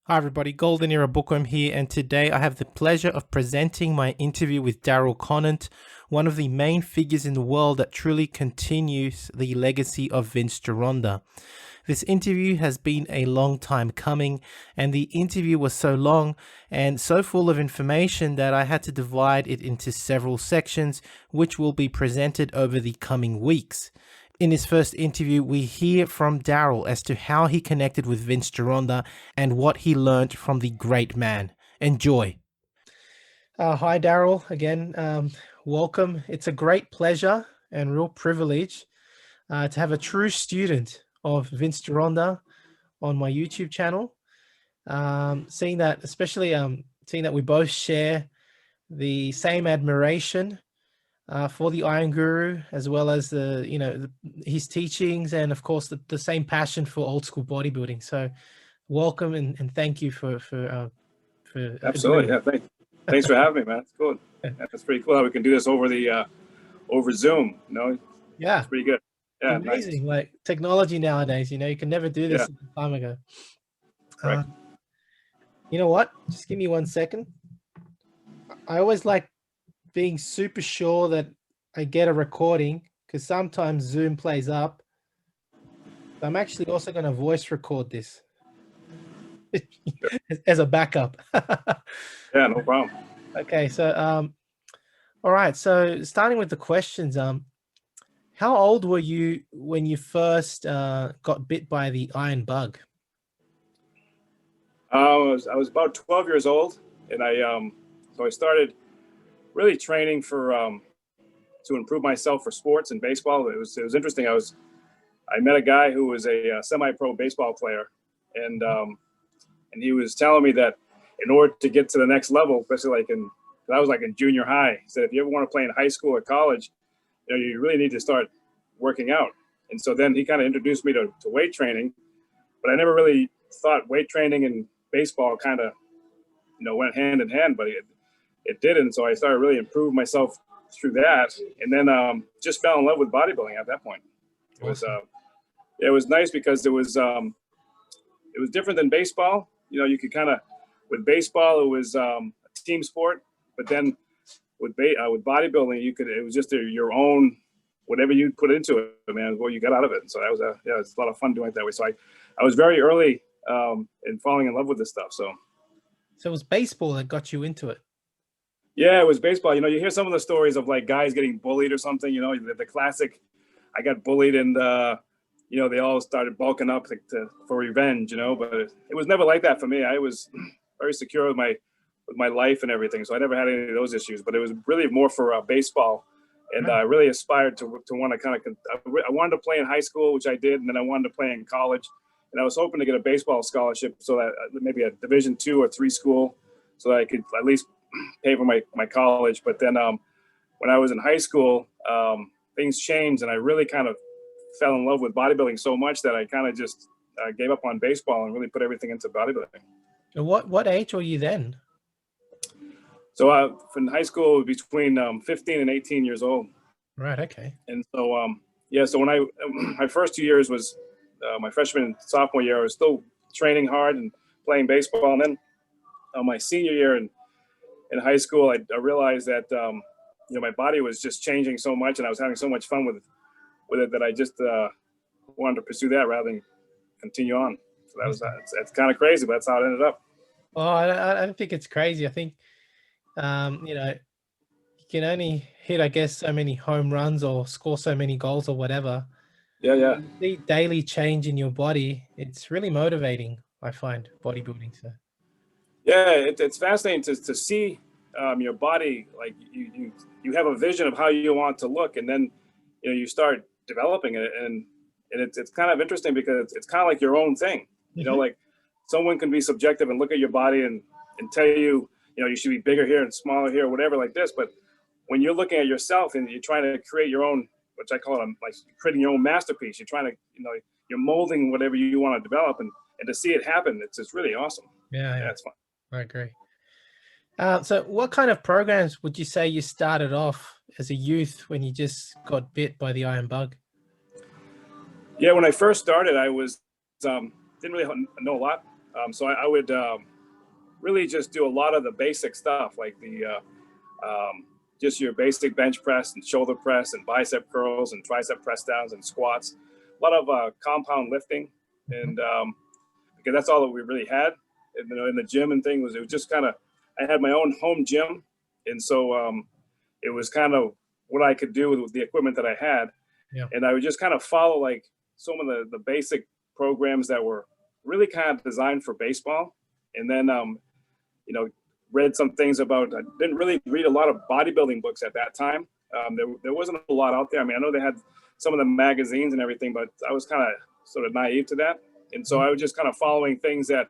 Hi everybody, Golden Era Bookworm here, and today I have the pleasure of presenting my interview with Daryl Conant, one of the main figures in the world that truly continues the legacy of Vince Gironda. This interview has been a long time coming, and the interview was so long and so full of information that I had to divide it into several sections, which will be presented over the coming weeks. In his first interview, we hear from Daryl as to how he connected with Vince Gironda and what he learned from the great man. Enjoy. Hi, Daryl. Again, welcome. It's a great pleasure and real privilege to have a true student of Vince Gironda on my YouTube channel. Seeing that, especially seeing that we both share the same admiration for the Iron Guru, as well as his teachings, and of course the same passion for old school bodybuilding. So, welcome and thank you for Absolutely. agreeing. Yeah. Thanks for having me, man. It's cool. That's pretty cool how we can do this over the over Zoom. Yeah, It's pretty good. it's Yeah. Nice. amazing. Like technology nowadays, you can never do Yeah. this a time ago. Uh, Correct. you know what? Just give me 1 second. I always like being super sure that I get a recording because sometimes Zoom plays up. I'm actually also going to voice record this Sure. as a backup. Yeah. No problem. Okay, so all right. So starting with the questions, how old were you when you first got bit by the iron bug? I was about 12 years old, and I started really training for to improve myself for sports and baseball. It was interesting. I met a guy who was a semi-pro baseball player, and he was telling me that in order to get to the next level, especially I was like in junior high, he said if you ever want to play in high school or college, you really need to start working out. And so then he kind of introduced me to weight training, but I never really thought weight training and baseball kind of went hand in hand, but it didn't. So I started really improving myself through that, and then just fell in love with bodybuilding at that point. It was Awesome. it was nice because it was different than baseball. You could kind of with baseball it was a team sport, but then with bodybuilding it was just your own whatever you put into it, man, what you got out of it. And so that was it's a lot of fun doing it that way. So I was very early in falling in love with this stuff. So So it was baseball that got you into it. yeah, it was baseball. You hear some of the stories of like guys getting bullied or something. The classic, I got bullied and they all started bulking up for revenge. But it was never like that for me. I was very secure with my life and everything, so I never had any of those issues. But it was really more for baseball, and I really aspired to want to kind of. I wanted to play in high school, which I did, and then I wanted to play in college, and I was hoping to get a baseball scholarship, so that maybe a Division II or III school, so that I could at least pay for my college. But then when I was in high school, things changed, and I really kind of fell in love with bodybuilding so much that I kind of just gave up on baseball and really put everything into bodybuilding. And what age were you then? So in high school, between 15 and 18 years old. Right. Okay. And so, so when my first 2 years was my freshman and sophomore year, I was still training hard and playing baseball. And then my senior year in high school, I realized that, my body was just changing so much and I was having so much fun with it that I just wanted to pursue that rather than continue on. So it's kind of crazy, but that's how it ended up. Oh, I don't think it's crazy. I think, you can only hit, I guess, so many home runs or score so many goals or whatever. Yeah. The daily change in your body, it's really motivating, I find, bodybuilding. So Yeah, it's fascinating to see your body. Like you have a vision of how you want to look, and then you start developing it, and it's kind of interesting because it's kind of like your own thing. Like someone can be subjective and look at your body and tell you you should be bigger here and smaller here, or whatever like this. But when you're looking at yourself and you're trying to create your own, which I call it like creating your own masterpiece, you're trying to you're molding whatever you want to develop, and to see it happen, it's really awesome. yeah, It's fun. I agree. So what kind of programs would you say you started off as a youth when you just got bit by the iron bug? Yeah, when I first started, I was didn't really know a lot So I would really just do a lot of the basic stuff, like just your basic bench press and shoulder press and bicep curls and tricep press downs and squats. A lot of compound lifting, and because that's all that we really had, in the gym and thing. It was just kind of, I had my own home gym, and so it was kind of what I could do with the equipment that I had. Yeah. And I would just kind of follow like some of the basic programs that were really kind of designed for baseball. And then, read some things about, I didn't really read a lot of bodybuilding books at that time. There wasn't a lot out there. I mean, I know they had some of the magazines and everything, but I was kind of sort of naive to that. And so I was just kind of following things that,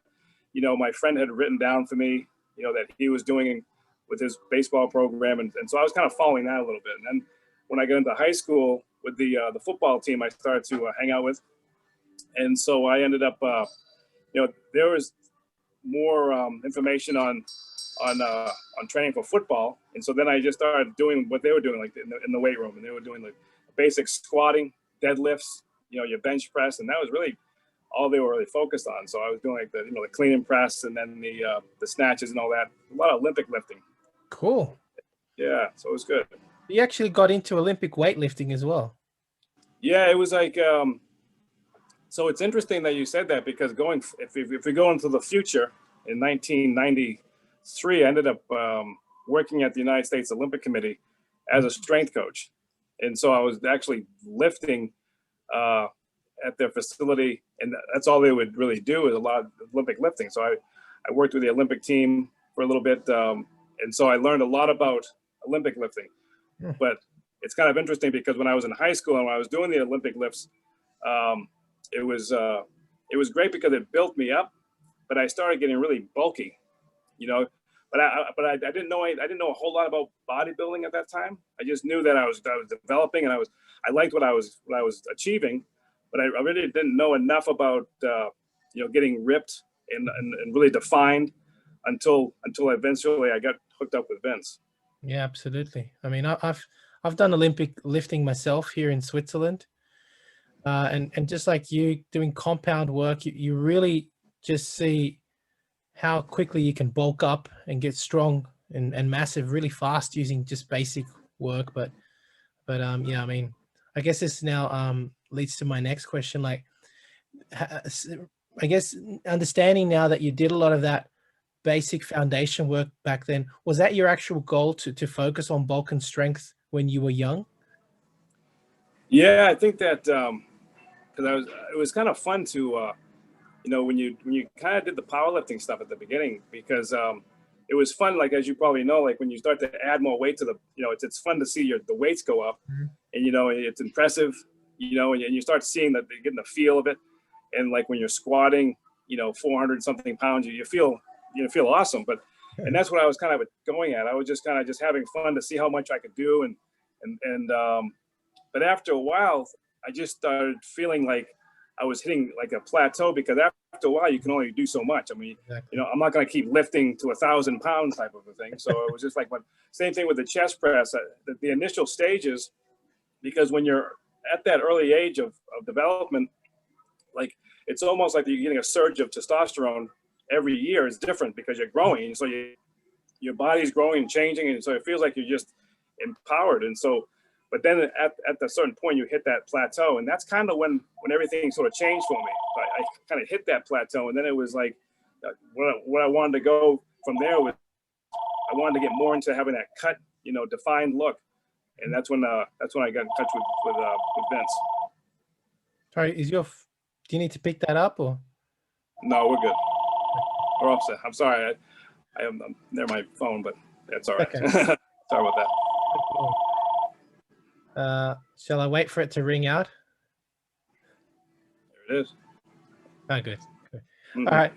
my friend had written down for me, that he was doing with his baseball program. And so I was kind of following that a little bit. And then when I got into high school with the football team, I started to hang out with. And so I ended up, there was more information on training for football. And so then I just started doing what they were doing, like in the weight room. And they were doing like basic squatting, deadlifts, your bench press. And that was really all they were really focused on. So I was doing like the clean and press, and then the snatches and all that. A lot of Olympic lifting. Cool. Yeah, so it was good. You actually got into Olympic weightlifting as well. Yeah, it was like, so it's interesting that you said that, because if we go into the future, in 1993, I ended up working at the United States Olympic Committee as a strength coach. And so I was actually lifting at their facility, and that's all they would really do, is a lot of Olympic lifting. So I worked with the Olympic team for a little bit, and so I learned a lot about Olympic lifting. Yeah. But it's kind of interesting, because when I was in high school and when I was doing the Olympic lifts, it was great because it built me up, but I started getting really bulky, But I didn't know a whole lot about bodybuilding at that time. I just knew that I was developing, and I liked what I was achieving, but I really didn't know enough about getting ripped and really defined until eventually I got hooked up with Vince. Yeah, absolutely. I mean, I've done Olympic lifting myself here in Switzerland, and just like you doing compound work, you really just see how quickly you can bulk up and get strong and massive really fast using just basic work. But yeah, I mean, I guess this now leads to my next question. Like, I guess understanding now that you did a lot of that basic foundation work back then, was that your actual goal to focus on bulk and strength when you were young? Yeah, I think that because it was kind of fun to when you kind of did the powerlifting stuff at the beginning, because it was fun, like, as you probably know, like when you start to add more weight to the, it's fun to see the weights go up. Mm-hmm. And it's impressive, and you start seeing that they're getting the feel of it. And like when you're squatting 400 something pounds, you feel awesome. But and that's what I was kind of going at. I was just kind of having fun to see how much I could do, and but after a while I just started feeling like I was hitting like a plateau, because after a while you can only do so much. I mean, Exactly. I'm not going to keep lifting to 1,000 pounds type of a thing. So it was just like, same thing with the chest press, the initial stages, because when you're at that early age of development, like it's almost like you're getting a surge of testosterone every year. It's different because you're growing. And so your body's growing and changing. And so it feels like you're just empowered. And so, but then at a certain point, you hit that plateau, and that's kind of when everything sort of changed for me. I kind of hit that plateau, and then it was like what I wanted to go from there was I wanted to get more into having that cut, defined look, and that's when I got in touch with Vince. Sorry, do you need to pick that up or? No, we're good. We're offset. I'm sorry, I am near my phone, but that's all right. Okay. Sorry about that. Shall I wait for it to ring out? There it is. Oh, good. Mm-hmm. All right.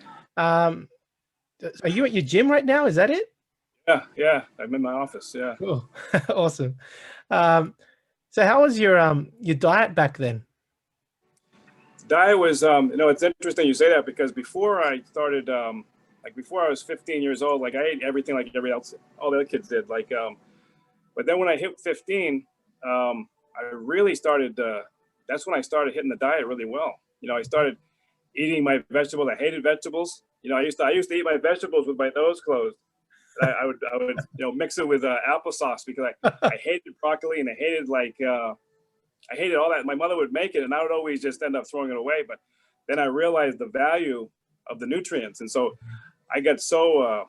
Are you at your gym right now? Is that it? Yeah. I'm in my office. Yeah. Cool. Awesome. So how was your diet back then? Diet was, it's interesting you say that, because before I started, before I was 15 years old, like I ate everything like everybody else, all the other kids did. Like, but then when I hit 15, I really started, that's when I started hitting the diet really well. I started eating my vegetables. I hated vegetables. You know, I used to eat my vegetables with my nose closed. I would you know, mix it with applesauce because I hated broccoli and I hated I hated all that. My mother would make it and I would always just end up throwing it away. But then I realized the value of the nutrients, and so I got so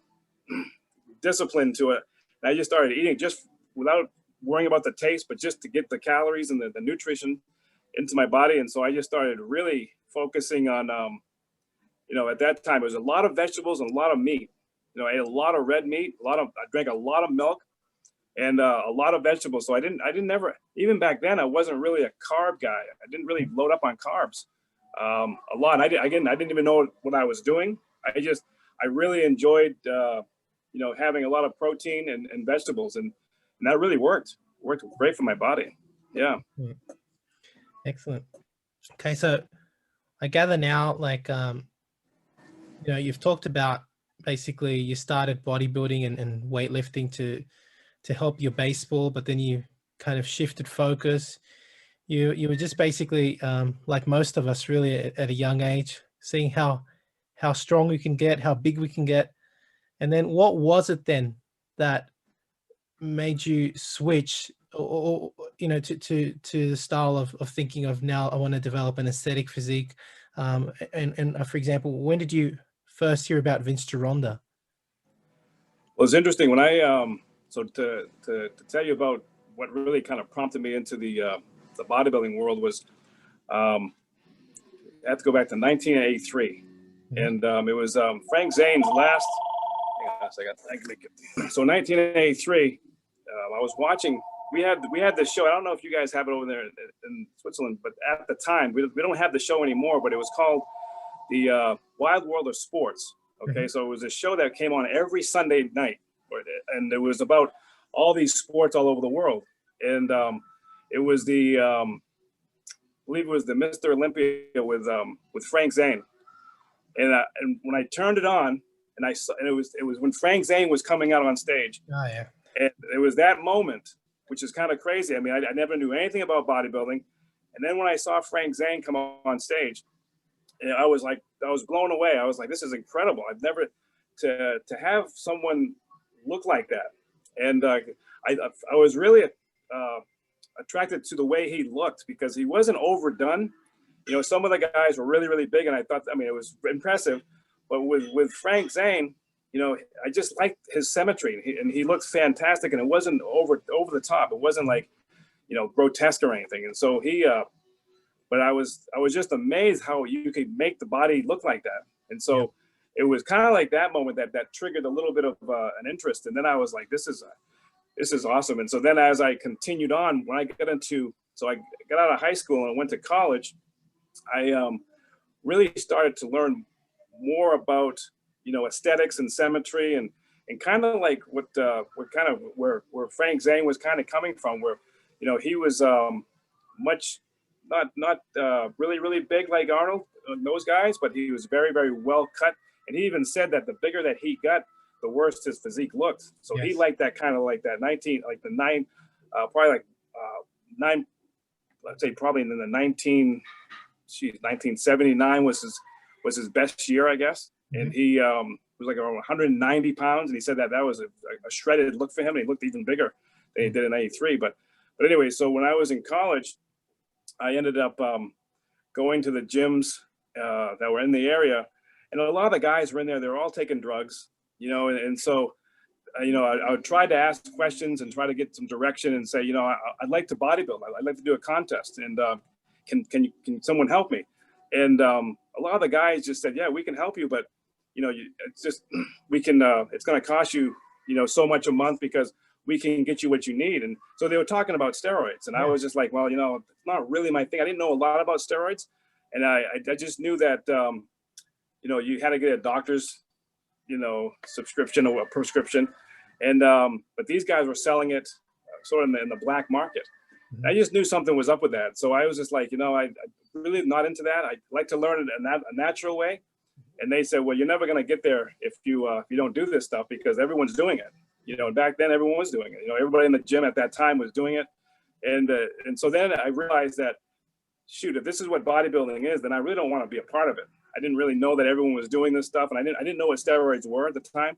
disciplined to it. And I just started eating just without worrying about the taste, but just to get the calories and the nutrition into my body. And so I just started really focusing on, you know, at that time, it was a lot of vegetables and a lot of meat. You know, I ate a lot of red meat, I drank a lot of milk and a lot of vegetables. So I didn't never, even back then, I wasn't really a carb guy. I didn't really load up on carbs a lot. I didn't even know what I was doing. I really enjoyed, you know, having a lot of protein and vegetables, and that really worked great for my body. Yeah. Excellent. Okay. So I gather now, like, you know, you've talked about basically you started bodybuilding and weightlifting to help your baseball, but then you kind of shifted focus. You were just basically, like most of us really at a young age, seeing how strong we can get, how big we can get. And then what was it then that made you switch or you know, to the style of thinking of, now I want to develop an aesthetic physique? And for example, when did you first hear about Vince Gironda? Well, it's interesting when so to tell you about what really kind of prompted me into the bodybuilding world was, I have to go back to 1983. And it was Frank Zane's last. Hang on a second. So 1983, I was watching. We had this show. I don't know if you guys have it over there in Switzerland, but at the time we don't have the show anymore. But it was called the Wild World of Sports. Okay, so it was a show that came on every Sunday night, and it was about all these sports all over the world. And it was I believe it was the Mr. Olympia with Frank Zane. And when I turned it on, and I saw, and it was when Frank Zane was coming out on stage. Oh yeah. And it was that moment, which is kind of crazy. I mean, I never knew anything about bodybuilding, and then when I saw Frank Zane come on stage, I was blown away. I was like, this is incredible. I've never to have someone look like that, and I was really attracted to the way he looked because he wasn't overdone. You know, some of the guys were really, really big, and I thought, I mean, it was impressive. But with Frank Zane, you know, I just liked his symmetry, and he looked fantastic, and it wasn't over the top. It wasn't like, you know, grotesque or anything. And so but I was just amazed how you could make the body look like that. And so it was kind of like that moment that triggered a little bit of an interest. And then I was like, this is awesome. And so then as I continued on, when I got out of high school and went to college, I really started to learn more about, you know, aesthetics and symmetry and kind of like where Frank Zane was kind of coming from, where, you know, he was much not really, really big like Arnold, those guys, but he was very, very well cut. And he even said that the bigger that he got, the worse his physique looked. So he liked that kind of like that 19, like the nine, probably like nine, let's say probably in the 1979 was his best year, I guess. And he was like around 190 pounds. And he said that was a shredded look for him. And he looked even bigger than he did in 93. But anyway, so when I was in college, I ended up going to the gyms that were in the area. And a lot of the guys were in there. They were all taking drugs, you know. And so, you know, I would try to ask questions and try to get some direction and say, you know, I'd like to bodybuild. I'd like to do a contest. And can someone help me? And a lot of the guys just said, yeah, we can help you. But, you know, it's just, it's going to cost you, you know, so much a month because we can get you what you need. And so they were talking about steroids. And I was just like, well, you know, it's not really my thing. I didn't know a lot about steroids. And I just knew that, you know, you had to get a doctor's, you know, subscription or a prescription. And, but these guys were selling it sort of in the black market. And I just knew something was up with that. So I was just like, you know, I really not into that. I like to learn it in a natural way. And they said, well, you're never going to get there if you don't do this stuff because everyone's doing it. You know, and back then everyone was doing it. You know, everybody in the gym at that time was doing it. And so then I realized that, shoot, if this is what bodybuilding is, then I really don't want to be a part of it. I didn't really know that everyone was doing this stuff, and I didn't know what steroids were at the time.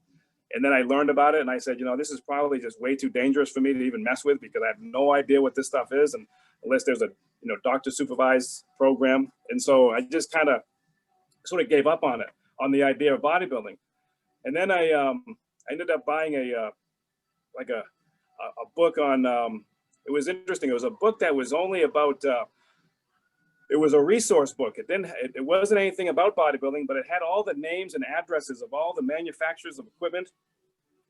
And then I learned about it, and I said, this is probably just way too dangerous for me to even mess with, because I have no idea what this stuff is, and unless there's a doctor supervised program. And so I just kind of sort of gave up on it, on the idea of bodybuilding. And then I ended up buying a book on. It was interesting. It was a book that was only about. It was a resource book. It wasn't anything about bodybuilding, but it had all the names and addresses of all the manufacturers of equipment,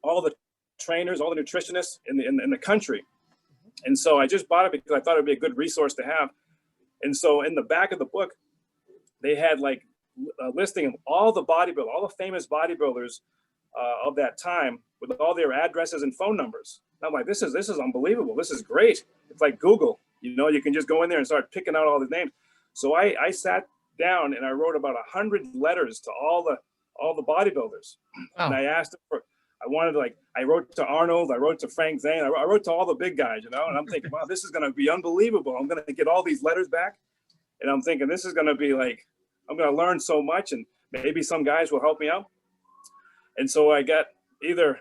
all the trainers, all the nutritionists in the country. And so I just bought it because I thought it'd be a good resource to have. And so in the back of the book, they had like a listing of all the famous bodybuilders of that time, with all their addresses and phone numbers. And I'm like, this is unbelievable. This is great. It's like Google. You can just go in there and start picking out all the names. So I sat down and I wrote about 100 letters to all the bodybuilders. Wow. And I asked them for. I wrote to Arnold, I wrote to Frank Zane, I wrote to all the big guys, and I'm thinking, wow, this is going to be unbelievable. I'm going to get all these letters back. And I'm thinking, this is going to be like, I'm going to learn so much, and maybe some guys will help me out. And so I got either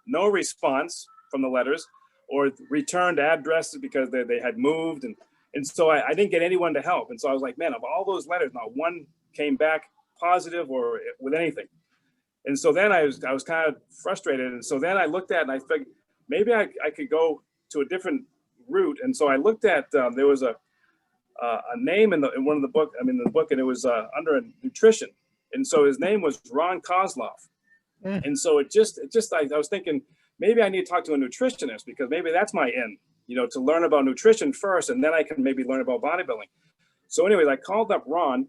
no response from the letters, or returned addresses because they had moved. And so I didn't get anyone to help. And so I was like, man, of all those letters, not one came back positive or with anything. And so then I was kind of frustrated. And so then I looked at it and I figured maybe I could go to a different route. And so I looked at, there was a name in one of the book, the book, and it was under nutrition. And so his name was Ron Kozloff. And so it just I was thinking, maybe I need to talk to a nutritionist, because maybe that's my end, to learn about nutrition first, and then I can maybe learn about bodybuilding. So anyways, I called up Ron,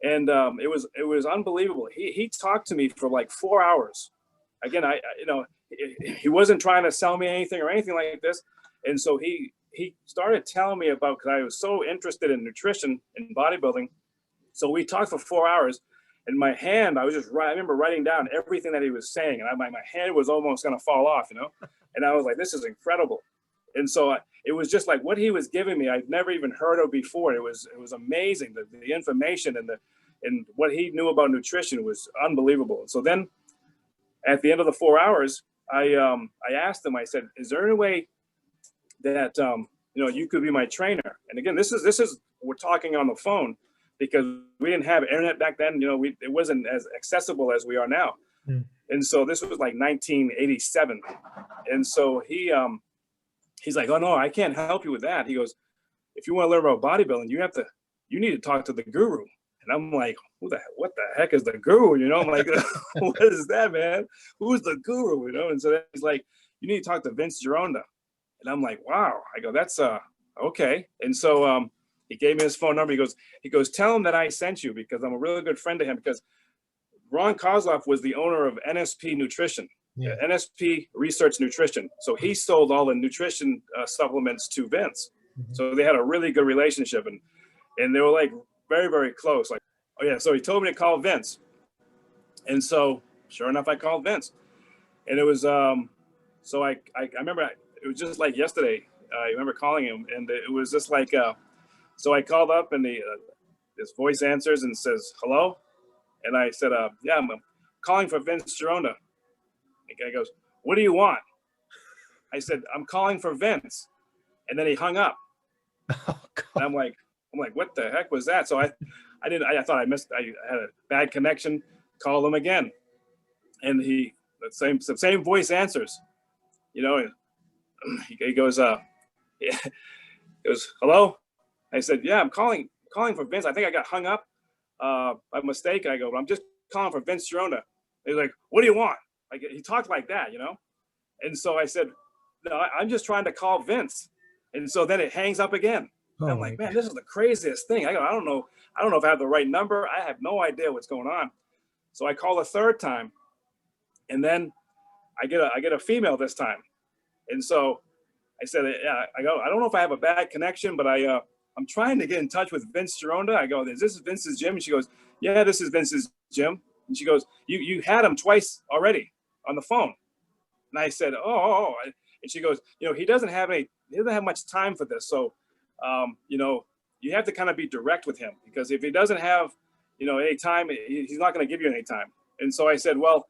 and it was unbelievable. He talked to me for like 4 hours. Again, he wasn't trying to sell me anything or anything like this. And so he started telling me about, because I was so interested in nutrition and bodybuilding. So we talked for 4 hours. And my hand, I remember writing down everything that he was saying, and my hand was almost going to fall off, And I was like, this is incredible. And so it was just like what he was giving me, I'd never even heard of before. It was amazing. The information and what he knew about nutrition was unbelievable. And so then at the end of the 4 hours, I asked him, I said, is there any way that, you could be my trainer? And again, this is we're talking on the phone, because we didn't have internet back then. It wasn't as accessible as we are now. And so this was like 1987. And so he's like, oh no, I can't help you with that. He goes, if you want to learn about bodybuilding, you need to talk to the guru. And I'm like, what the heck is the guru? I'm like, what is that, man? Who's the guru? And so he's like, you need to talk to Vince Gironda. And I'm like, wow. I go, that's okay. And so he gave me his phone number. He goes, tell him that I sent you, because I'm a really good friend to him, because Ron Kozloff was the owner of NSP Nutrition, NSP Research Nutrition. So he sold all the nutrition supplements to Vince. Mm-hmm. So they had a really good relationship, and they were like very, very close. Like, oh yeah. So he told me to call Vince. And so sure enough, I called Vince, and it was, so I remember it was just like yesterday. I remember calling him, and it was just like, so I called up, and his voice answers and says, hello. And I said, yeah, I'm calling for Vince Gironda. The guy goes, what do you want? I said, I'm calling for Vince. And then he hung up. Oh, and I'm like, what the heck was that? So I thought I had a bad connection. Called him again. And the same voice answers, he goes, he goes, hello? I said, yeah, I'm calling for Vince. I think I got hung up by mistake. I go, but I'm just calling for Vince Gironda. He's like, what do you want? Like, he talked like that, And so I said, no, I'm just trying to call Vince. And so then it hangs up again. Oh, I'm like, man, this is the craziest thing. I go, I don't know if I have the right number. I have no idea what's going on. So I call a third time, and then I get a female this time. And so I said, yeah, I go, I don't know if I have a bad connection, but I'm trying to get in touch with Vince Gironda. I go, is this Vince's gym? And she goes, yeah, this is Vince's gym. And she goes, you had him twice already on the phone. And I said, oh. And she goes, he doesn't have much time for this. So, you have to kind of be direct with him, because if he doesn't have, any time. He's not going to give you any time. And so I said, well,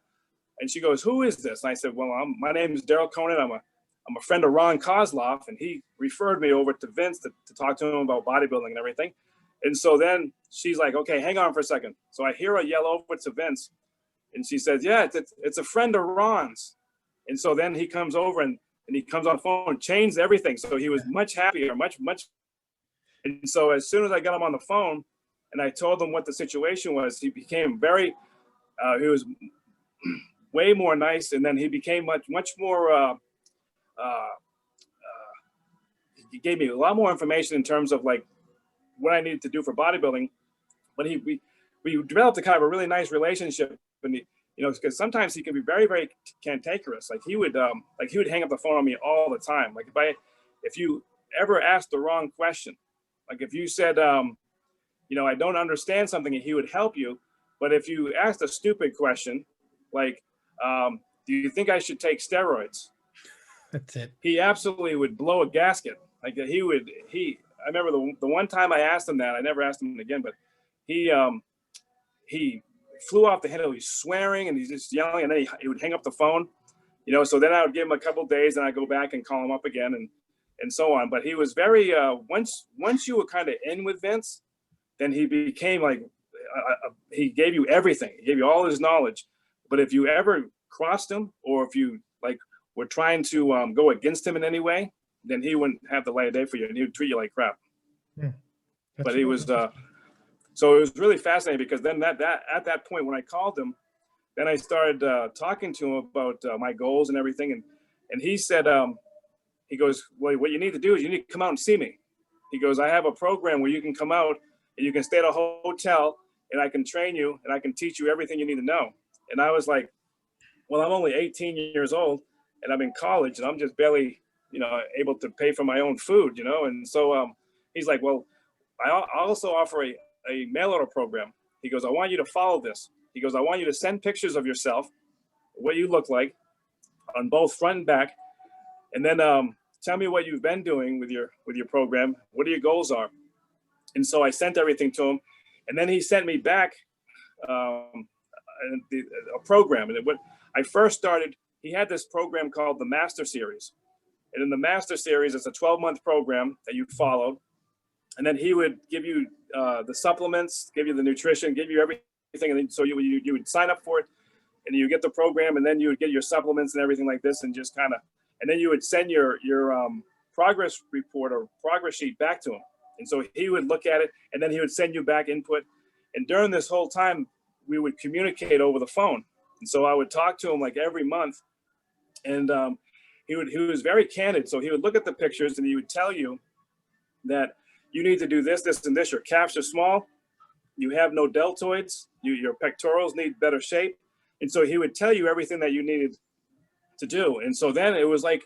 and she goes, who is this? And I said, well, my name is Daryl Conant. I'm a friend of Ron Kozloff, and he referred me over to Vince to talk to him about bodybuilding and everything. And so then she's like, okay, hang on for a second. So I hear her yell over to Vince, and she says, yeah, it's a friend of Ron's. And so then he comes over and he comes on the phone, changed everything. So he was much happier, much. And so as soon as I got him on the phone and I told him what the situation was, he became he was way more nice. And then he became much more, he gave me a lot more information in terms of like what I needed to do for bodybuilding. But we developed a kind of a really nice relationship. And because sometimes he can be very, very cantankerous. Like he would hang up the phone on me all the time. Like if you ever asked the wrong question, like if you said, I don't understand something, and he would help you. But if you asked a stupid question, like, do you think I should take steroids? That's it. He absolutely would blow a gasket. Like I remember the one time I asked him that, I never asked him again, but he flew off the handle. He's swearing and he's just yelling, and then he would hang up the phone, so then I would give him a couple of days and I'd go back and call him up again and so on. But he was very, once you were kind of in with Vince, then he became like, he gave you everything. He gave you all his knowledge. But if you ever crossed him, or if you like were trying to go against him in any way, then he wouldn't have the light of day for you, and he would treat you like crap. Yeah, but he was, so it was really fascinating, because then at that point when I called him, then I started talking to him about my goals and everything. And he said, he goes, well, what you need to do is you need to come out and see me. He goes, I have a program where you can come out and you can stay at a hotel, and I can train you and I can teach you everything you need to know. And I was like, well, I'm only 18 years old and I'm in college and I'm just barely, able to pay for my own food, And so he's like, well, I also offer a mail order program. He goes, I want you to follow this. He goes, I want you to send pictures of yourself, what you look like on both front and back. And then tell me what you've been doing with your program. What your goals are. And so I sent everything to him. And then he sent me back a program. And when I first started, he had this program called the Master Series. And in the Master Series, it's a 12-month program that you follow. And then he would give you the supplements, give you the nutrition, give you everything. And then, so you would sign up for it, and you get the program, and then you would get your supplements and everything like this, and just kind of, and then you would send your progress report or progress sheet back to him. And so he would look at it, and then he would send you back input. And during this whole time, we would communicate over the phone. And so I would talk to him like every month, and he was very candid. So he would look at the pictures and he would tell you that you need to do this, this, and this. Your calves are small. You have no deltoids. Your pectorals need better shape. And so he would tell you everything that you needed to do. And so then it was like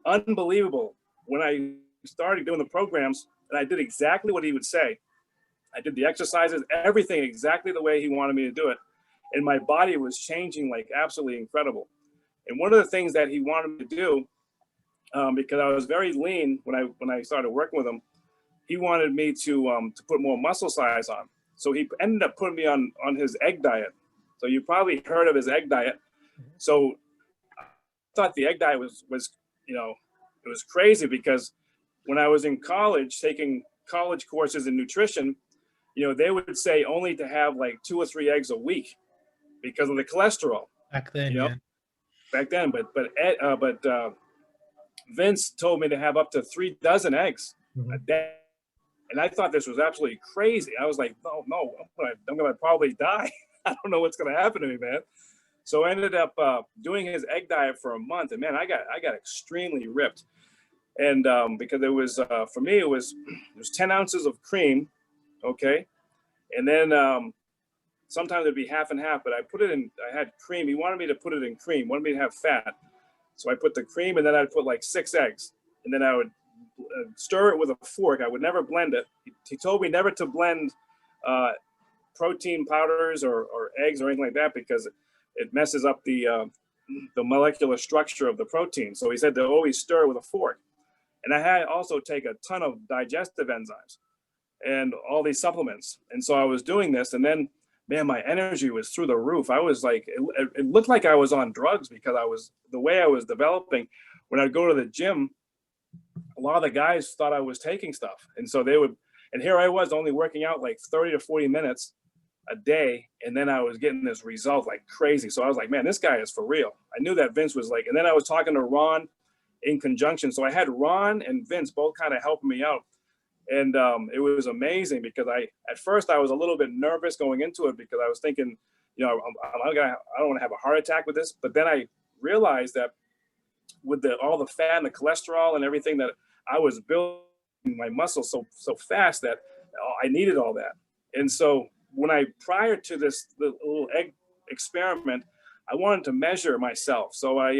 unbelievable when I started doing the programs, and I did exactly what he would say. I did the exercises, everything exactly the way he wanted me to do it. And my body was changing like absolutely incredible. And one of the things that he wanted me to do, because I was very lean when I started working with him, he wanted me to put more muscle size on. So he ended up putting me on his egg diet. So you probably heard of his egg diet. So I thought the egg diet was it was crazy, because when I was in college taking college courses in nutrition, they would say only to have like 2 or 3 eggs a week because of the cholesterol. Back then, yeah. Back then, but Vince told me to have up to 3 dozen eggs a day. And I thought this was absolutely crazy. I was like, no, I'm gonna probably die. I don't know what's gonna happen to me, man. So I ended up doing his egg diet for a month, and man, I got extremely ripped. And because it was for me, it was 10 ounces of cream, okay, and then sometimes it'd be half and half. But I had cream. He wanted me to put it in cream. Wanted me to have fat. So I put the cream, and then I'd put like 6 eggs, and then I would stir it with a fork. I would never blend it. He told me never to blend protein powders or eggs or anything like that, because it messes up the molecular structure of the protein. So he said to always stir it with a fork. And I had also take a ton of digestive enzymes and all these supplements. And so I was doing this, and then man, my energy was through the roof. I was like, it looked like I was on drugs because the way I was developing. When I'd go to the gym, a lot of the guys thought I was taking stuff. And so and here I was only working out like 30 to 40 minutes a day. And then I was getting this result like crazy. So I was like, man, this guy is for real. I knew that Vince was like, and then I was talking to Ron in conjunction. So I had Ron and Vince both kind of helping me out. And it was amazing because at first I was a little bit nervous going into it because I was thinking, I don't want to have a heart attack with this. But then I realized that with all the fat and the cholesterol and everything that I was building my muscles so fast that I needed all that. And so prior to this little egg experiment, I wanted to measure myself. So I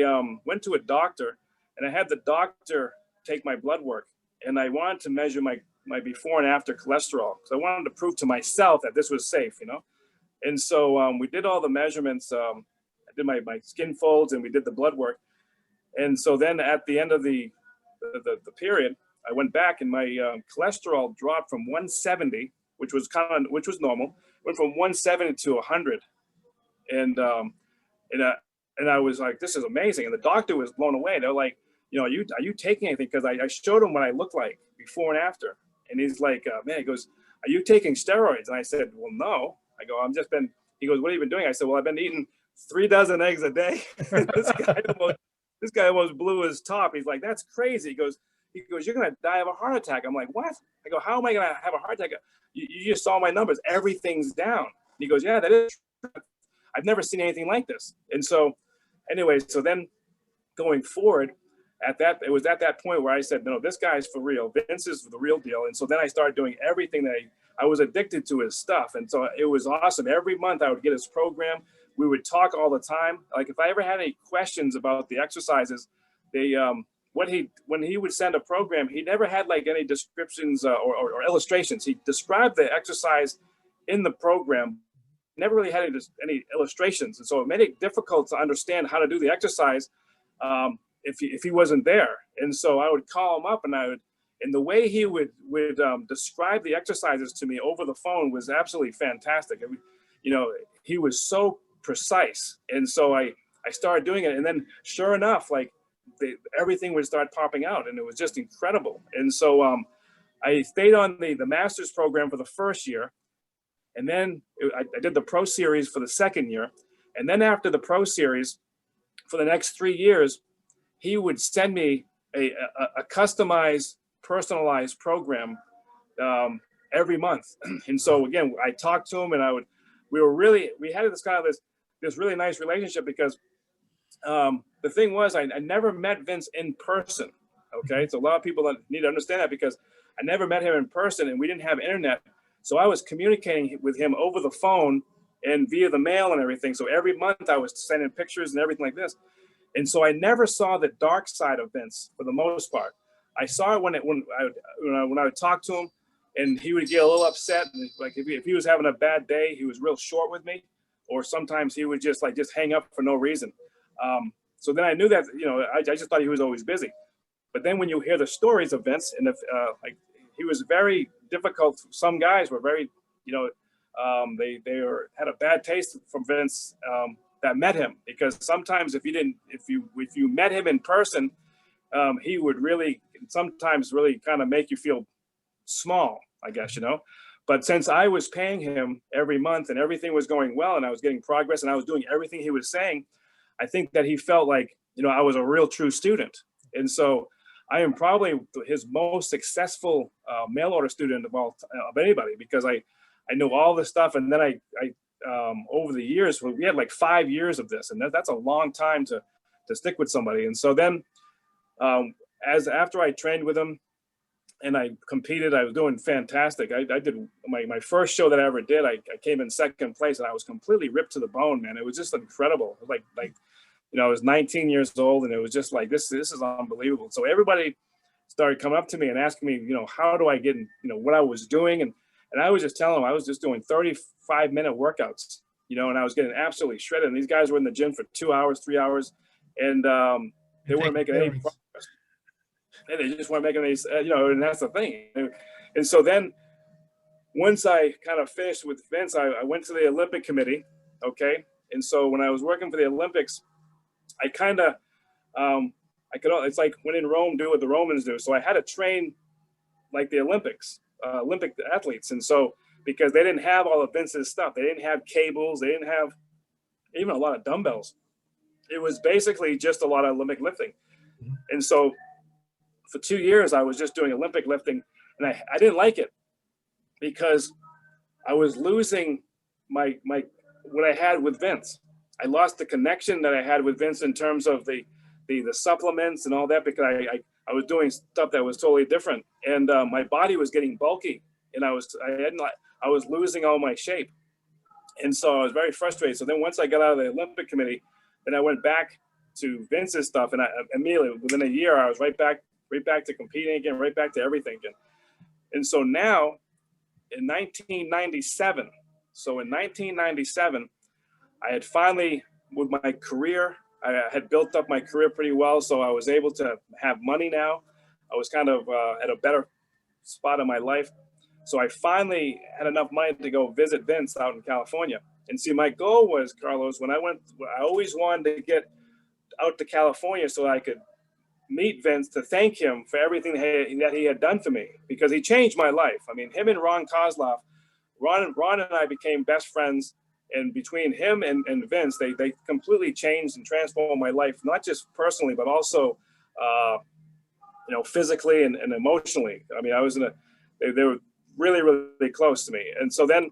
went to a doctor and I had the doctor take my blood work, and I wanted to measure my before and after cholesterol. So I wanted to prove to myself that this was safe, And so we did all the measurements. I did my skin folds and we did the blood work. And so then at the end of the period, I went back and my cholesterol dropped from 170, which was normal, went from 170 to 100. And I was like, this is amazing. And the doctor was blown away. They're like, are you taking anything? Because I showed him what I looked like before and after. And he's like, man, he goes, are you taking steroids? And I said, well, no. I go, he goes, what have you been doing? I said, well, I've been eating 3 dozen eggs a day. This guy almost blew his top. He's like, that's crazy. He goes, you're going to die of a heart attack. I'm like, what? I go, how am I going to have a heart attack? You just saw my numbers. Everything's down. He goes, yeah, that is true. I've never seen anything like this. And so anyway, so then going forward, it was at that point where I said, no, this guy's for real. Vince is the real deal. And so then I started doing everything that I was addicted to his stuff. And so it was awesome. Every month I would get his program. We would talk all the time. Like if I ever had any questions about the exercises, when he would send a program, he never had like any descriptions or illustrations. He described the exercise in the program, never really had any illustrations. And so it made it difficult to understand how to do the exercise if he wasn't there. And so I would call him up and the way he would describe the exercises to me over the phone was absolutely fantastic. He was so precise. And so I started doing it. And then sure enough, like everything would start popping out and it was just incredible. And so I stayed on the master's program for the first year. And then I did the pro series for the second year. And then after the pro series for the next 3 years, he would send me a customized, personalized program every month. And so again, I talked to him and we had this really nice relationship because the thing was, I never met Vince in person. Okay. So a lot of people need to understand that because I never met him in person and we didn't have internet. So I was communicating with him over the phone and via the mail and everything. So every month I was sending pictures and everything like this. And so I never saw the dark side of Vince for the most part. I saw it when I would talk to him and he would get a little upset. And like if he was having a bad day, he was real short with me, or sometimes he would just hang up for no reason. So then I knew that, I just thought he was always busy. But then when you hear the stories of Vince and he was very difficult. Some guys were very, they had a bad taste from Vince that met him, because sometimes if you met him in person, he would really sometimes really kind of make you feel small, I guess, But since I was paying him every month and everything was going well and I was getting progress and I was doing everything he was saying, I think that he felt like, I was a real true student. And so I am probably his most successful mail order student of anybody, because I know all this stuff. And then I over the years, we had like 5 years of this, and that's a long time to stick with somebody. And so then after I trained with him and I competed, I was doing fantastic. I did my first show that I ever did. I came in second place and I was completely ripped to the bone, man. It was just incredible. Like I was 19 years old and it was just like, this is unbelievable. So everybody started coming up to me and asking me, how do I get in, what I was doing. And I was just telling them I was just doing 35-minute workouts, and I was getting absolutely shredded. And these guys were in the gym for 2 hours, 3 hours, and they weren't making any progress. They just weren't making any, and that's the thing. And so then once I kind of finished with Vince, I went to the Olympic Committee. Okay. And so when I was working for the Olympics, I kind of, it's like when in Rome, do what the Romans do. So I had to train like the Olympics, Olympic athletes. And so, because they didn't have all of Vince's stuff, they didn't have cables, they didn't have even a lot of dumbbells. It was basically just a lot of Olympic lifting. And so for 2 years, I was just doing Olympic lifting, and I didn't like it because I was losing my what I had with Vince. I lost the connection that I had with Vince in terms of the supplements and all that, because I was doing stuff that was totally different, and my body was getting bulky, and I was losing all my shape, and so I was very frustrated. So then once I got out of the Olympic Committee, then I went back to Vince's stuff, and I immediately within a year I was right back to competing again, right back to everything again. And so now in 1997, I had finally, with my career, I had built up my career pretty well, so I was able to have money now. I was kind of at a better spot in my life. So I finally had enough money to go visit Vince out in California. And see, my goal was, Carlos, when I always wanted to get out to California so I could meet Vince to thank him for everything that he had done for me, because he changed my life. I mean, him and Ron Kozlov, Ron and I became best friends. And between him and Vince, they completely changed and transformed my life, not just personally, but also, physically and emotionally. I mean, they were really, really close to me. And so then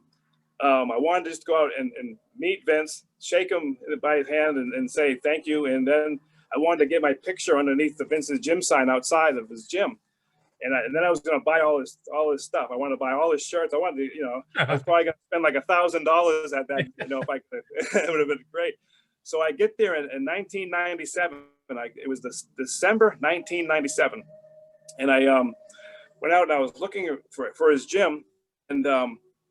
I wanted to just go out and meet Vince, shake him by his hand and say thank you. And then I wanted to get my picture underneath the Vince's gym sign outside of his gym. And then I was going to buy all his stuff. I wanted to buy all his shirts. I wanted to, I was probably going to spend like $1,000 at that, if I could. It would have been great. So I get there in 1997. It was December 1997. And I went out and I was looking for his gym and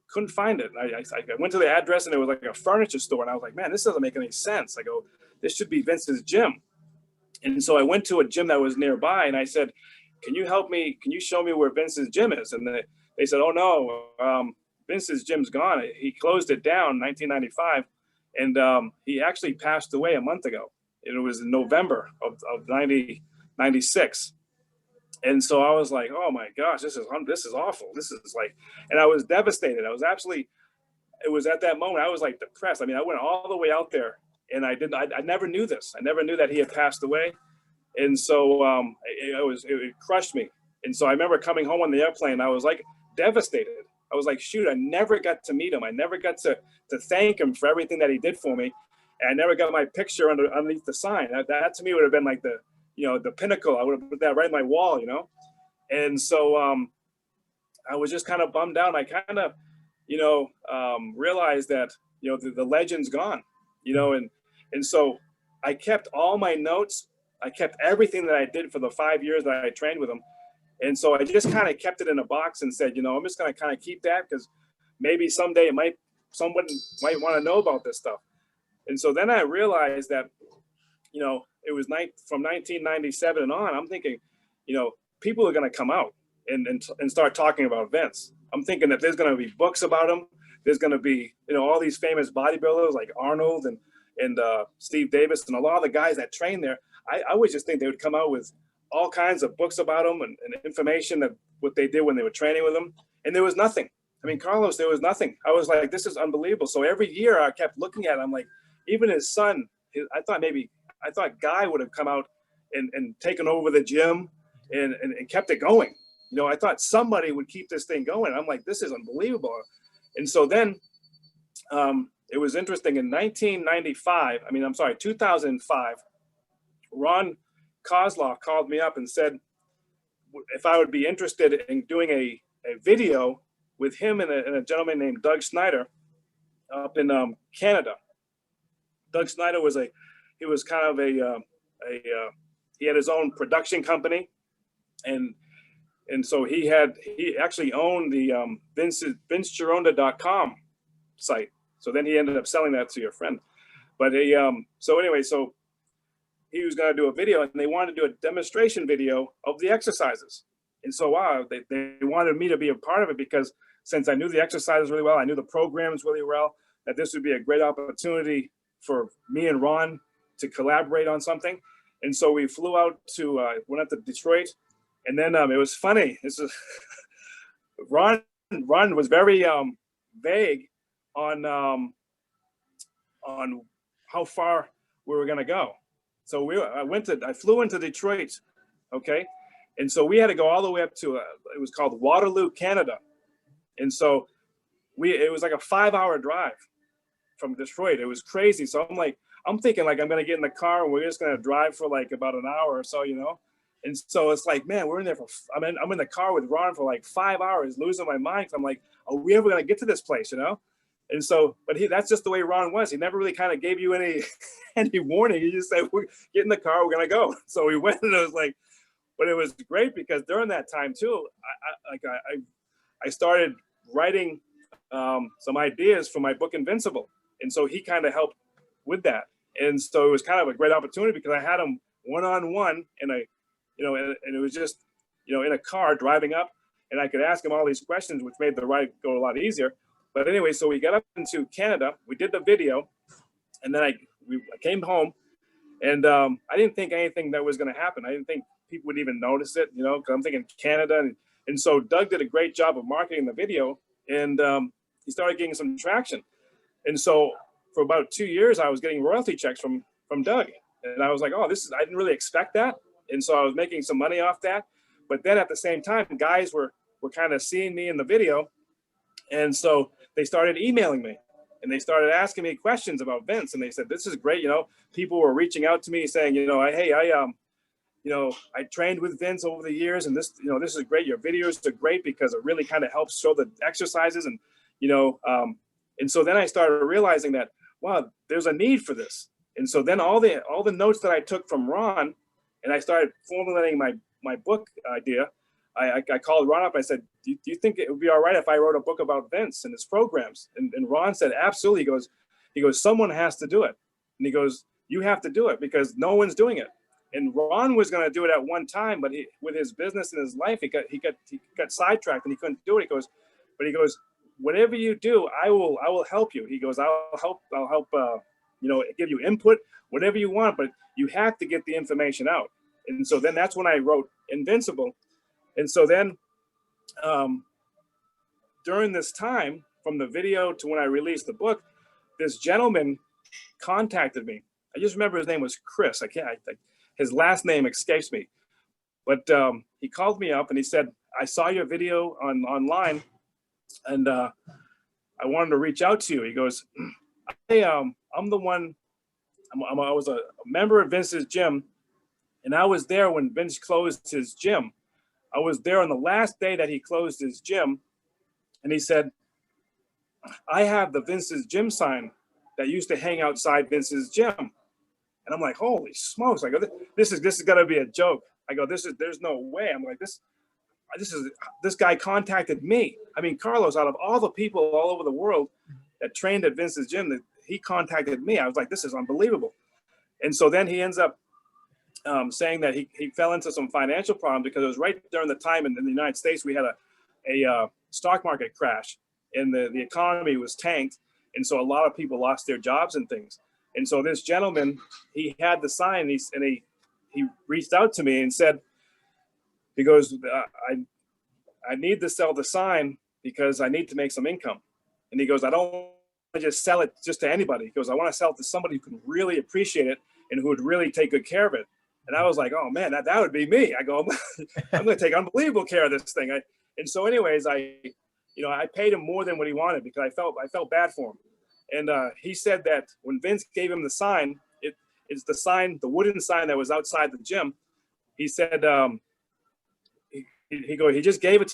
couldn't find it. I went to the address and it was like a furniture store. And I was like, man, this doesn't make any sense. I go, this should be Vince's gym. And so I went to a gym that was nearby and I said, can you help me? Can you show me where Vince's gym is? And they said, oh no, Vince's gym's gone. He closed it down in 1995. And he actually passed away a month ago. It was in November of 1996. And so I was like, oh my gosh, this is awful. This is like, and I was devastated. It was at that moment, I was like depressed. I mean, I went all the way out there and I never knew this. I never knew that he had passed away. And so it crushed me. And so I remember coming home on the airplane, I was like devastated. I was like, shoot, I never got to meet him. I never got to thank him for everything that he did for me. And I never got my picture underneath the sign. That to me would have been like the pinnacle. I would have put that right in my wall, And so I was just kind of bummed out. I kind of, realized that, the legend's gone, and so I kept all my notes. I kept everything that I did for the 5 years that I trained with him. And so I just kind of kept it in a box and said, I'm just going to kind of keep that because maybe someday someone might want to know about this stuff. And so then I realized that, it was from 1997 and on, I'm thinking, people are going to come out and start talking about Vince. I'm thinking that there's going to be books about him. There's going to be, all these famous bodybuilders like Arnold and Steve Davis and a lot of the guys that train there. I would just think they would come out with all kinds of books about him and information that what they did when they were training with him. And there was nothing. I mean, Carlos, there was nothing. I was like, this is unbelievable. So every year I kept looking at him, like, even his son, I thought Guy would have come out and taken over the gym and kept it going. I thought somebody would keep this thing going. I'm like, this is unbelievable. And so then it was interesting in 2005, Ron Kozlov called me up and said if I would be interested in doing a video with him and a gentleman named Doug Snyder up in Canada. Doug Snyder he was kind of he had his own production company, and so he actually owned the VinceGironda.com site. So then he ended up selling that to your friend. But so he was going to do a video, and they wanted to do a demonstration video of the exercises. And so wow, they wanted me to be a part of it because since I knew the exercises really well, I knew the programs really well, that this would be a great opportunity for me and Ron to collaborate on something. And so we flew out to, went out to Detroit. And then it was funny. This is Ron was very vague on how far we were going to go. So I flew into Detroit, okay? And so we had to go all the way up to, it was called Waterloo, Canada. And so it was like a 5-hour drive from Detroit. It was crazy. So I'm thinking like, I'm going to get in the car and we're just going to drive for like about an hour or so, you know? And so it's like, man, we're in there I'm in the ar with Ron for like 5 hours, losing my mind. I'm like, are we ever going to get to this place, you know? And so, but that's just the way Ron was. He never really kind of gave you any warning. He just said, get in the car, we're going to go. So we went, and it was like, but it was great because during that time too, I started writing some ideas for my book Invincible. And so he kind of helped with that. And so it was kind of a great opportunity because I had him one-on-one and it was just, in a car driving up, and I could ask him all these questions, which made the ride go a lot easier. But anyway, so we got up into Canada, we did the video, and then I came home, and I didn't think anything that was going to happen. I didn't think people would even notice it, because I'm thinking Canada. And so Doug did a great job of marketing the video, and he started getting some traction. And so for about 2 years, I was getting royalty checks from Doug. And I was like, I didn't really expect that. And so I was making some money off that. But then at the same time, guys were kind of seeing me in the video. And so they started emailing me, and they started asking me questions about Vince. And they said, this is great. People were reaching out to me saying, hey, I trained with Vince over the years, and this is great. Your videos are great because it really kind of helps show the exercises. And, and so then I started realizing that, wow, there's a need for this. And so then all the notes that I took from Ron, and I started formulating my book idea. I called Ron up. I said, do you think it would be all right if I wrote a book about Vince and his programs? And Ron said, absolutely. He goes, someone has to do it. And he goes, you have to do it because no one's doing it. And Ron was going to do it at one time, but with his business and his life, he got sidetracked and he couldn't do it. He goes, whatever you do, I will help you. He goes, I'll help, give you input, whatever you want, but you have to get the information out. And so then that's when I wrote Invincible. And so then during this time, from the video to when I released the book, this gentleman contacted me. I just remember his name was Chris. His last name escapes me. But he called me up and he said, I saw your video online, and I wanted to reach out to you. He goes, I'm the one, I was a member of Vince's gym, and I was there when Vince closed his gym. I was there on the last day that he closed his gym, and he said, I have the Vince's gym sign that used to hang outside Vince's gym. And I'm like, holy smokes. I go, this is gotta be a joke. I go, there's no way. I'm like, this guy contacted me. I mean, Carlos, out of all the people all over the world that trained at Vince's gym, that he contacted me. I was like, this is unbelievable. And so then he ends up saying that he fell into some financial problems because it was right during the time in the United States we had a stock market crash, and the economy was tanked, and so a lot of people lost their jobs and things. And so this gentleman, he had the sign, and he reached out to me and said, he goes, I need to sell the sign because I need to make some income. And he goes, I don't want to just sell it just to anybody. He goes, I want to sell it to somebody who can really appreciate it and who would really take good care of it. And I was like, oh man, that would be me. I go, I'm going to take unbelievable care of this thing. And so anyways, I paid him more than what he wanted because I felt bad for him. And he said that when Vince gave him the sign, it's the sign, the wooden sign that was outside the gym. He said, he just gave it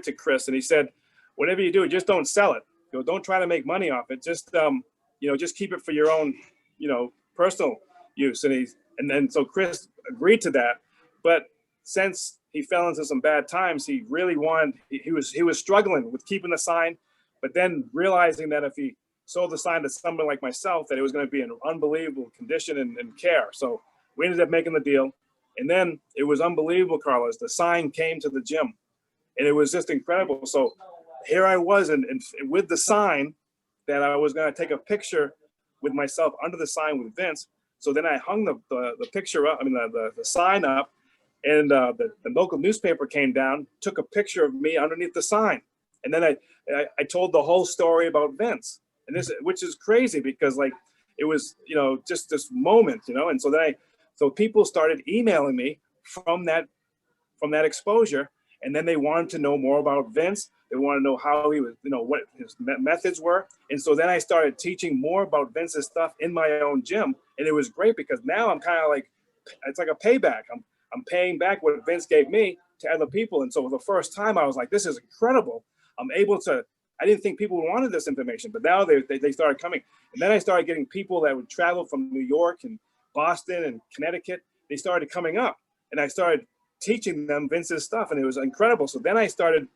to Chris, and he said, whatever you do, just don't sell it. Don't try to make money off it. Just just keep it for your own, personal use. And then so Chris agreed to that, but since he fell into some bad times, he really he was struggling with keeping the sign, but then realizing that if he sold the sign to somebody like myself, that it was going to be an unbelievable condition and care. So we ended up making the deal. And then it was unbelievable, Carlos. The sign came to the gym, and it was just incredible. So here I was, and with the sign that I was going to take a picture with myself under the sign with Vince. So then I hung the picture up, I mean, the sign up, and the local newspaper came down, took a picture of me underneath the sign. And then I told the whole story about Vince, and this, which is crazy because like, it was, you know, just this moment, you know? And so then so people started emailing me from that exposure. And then they wanted to know more about Vince. They wanted to know how he was, you know, what his methods were. And so then I started teaching more about Vince's stuff in my own gym. And it was great because now I'm kind of like, it's like a payback. I'm paying back what Vince gave me to other people. And so for the first time, I was like, this is incredible. I'm able to, I didn't think people wanted this information, but now they started coming. And then I started getting people that would travel from New York and Boston and Connecticut. They started coming up, and I started teaching them Vince's stuff, and it was incredible. So then I started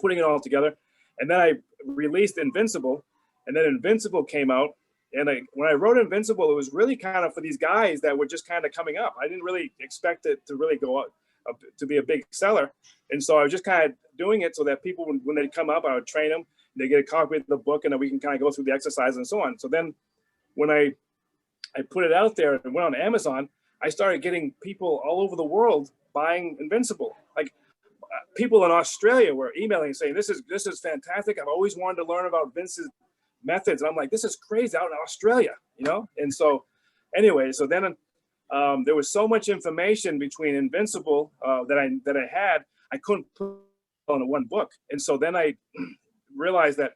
putting it all together, and then I released Invincible, and then Invincible came out. And when I wrote Invincible, it was really kind of for these guys that were just kind of coming up. I didn't really expect it to really go up to be a big seller. And so I was just kind of doing it so that people, when they come up, I would train them, they get a copy of the book, and then we can kind of go through the exercise and so on. So then when I put it out there and went on Amazon, I started getting people all over the world buying Invincible. Like people in Australia were emailing saying, this is fantastic. I've always wanted to learn about Vince's methods. And I'm like, this is crazy out in Australia, you know? And so anyway, so then there was so much information between Invincible that I had, I couldn't put on one book. And so then I realized that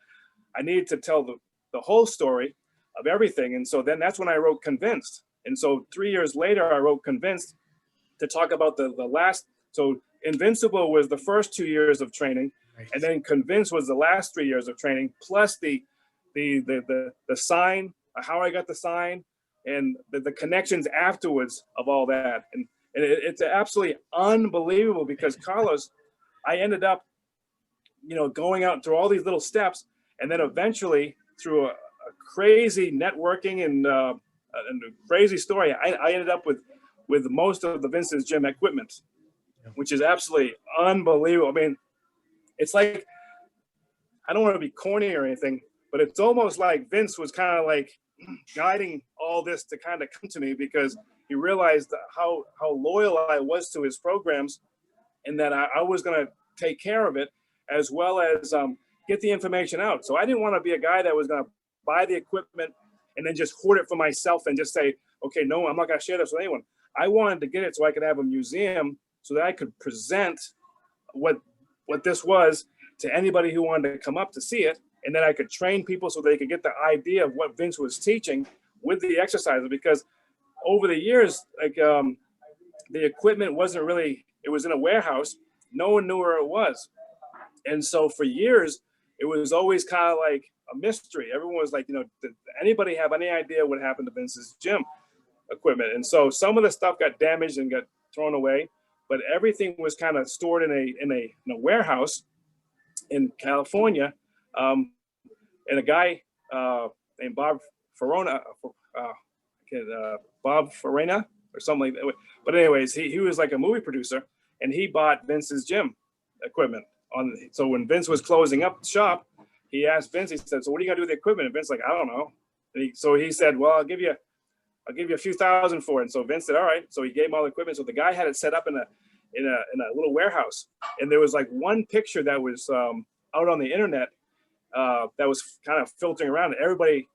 I needed to tell the whole story of everything. And so then that's when I wrote Convinced. And so 3 years later, I wrote Convinced to talk about the last. So Invincible was the first 2 years of training, right, and then Convinced was the last 3 years of training, plus the sign, how I got the sign, and the connections afterwards of all that. And it's absolutely unbelievable because Carlos, I ended up, you know, going out through all these little steps, and then eventually through a crazy networking and a crazy story, I ended up with most of the Vince's gym equipment, which is absolutely unbelievable. I mean, it's like, I don't want to be corny or anything, but it's almost like Vince was kind of like guiding all this to kind of come to me because he realized how loyal I was to his programs, and that I was going to take care of it as well as get the information out. So I didn't want to be a guy that was going to buy the equipment and then just hoard it for myself and just say, okay, no, I'm not going to share this with anyone. I wanted to get it so I could have a museum so that I could present what this was to anybody who wanted to come up to see it. And then I could train people so they could get the idea of what Vince was teaching with the exercises. Because over the years, like the equipment wasn't really, it was in a warehouse. No one knew where it was. And so for years, it was always kind of like a mystery. Everyone was like, you know, did anybody have any idea what happened to Vince's gym equipment? And so some of the stuff got damaged and got thrown away, but everything was kind of stored in a warehouse in California. And a guy named Bob Farona, Bob Farina or something like that. But anyways, he was like a movie producer, and he bought Vince's gym equipment. So when Vince was closing up the shop, he asked Vince, he said, so what are you gonna do with the equipment? And Vince like, I don't know. So he said, well, I'll give you a few thousand for it. And so Vince said, all right. So he gave him all the equipment. So the guy had it set up in a little warehouse. And there was like one picture that was out on the internet that was kind of filtering around. Everybody,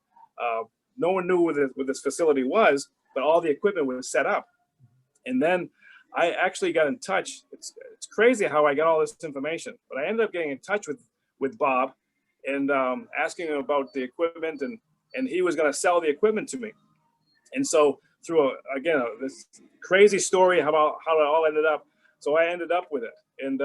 no one knew where this facility was, but all the equipment was set up. And then I actually got in touch. It's crazy how I got all this information, but I ended up getting in touch with Bob and asking him about the equipment, and he was going to sell the equipment to me. And so through this crazy story about how it all ended up, so I ended up with it, and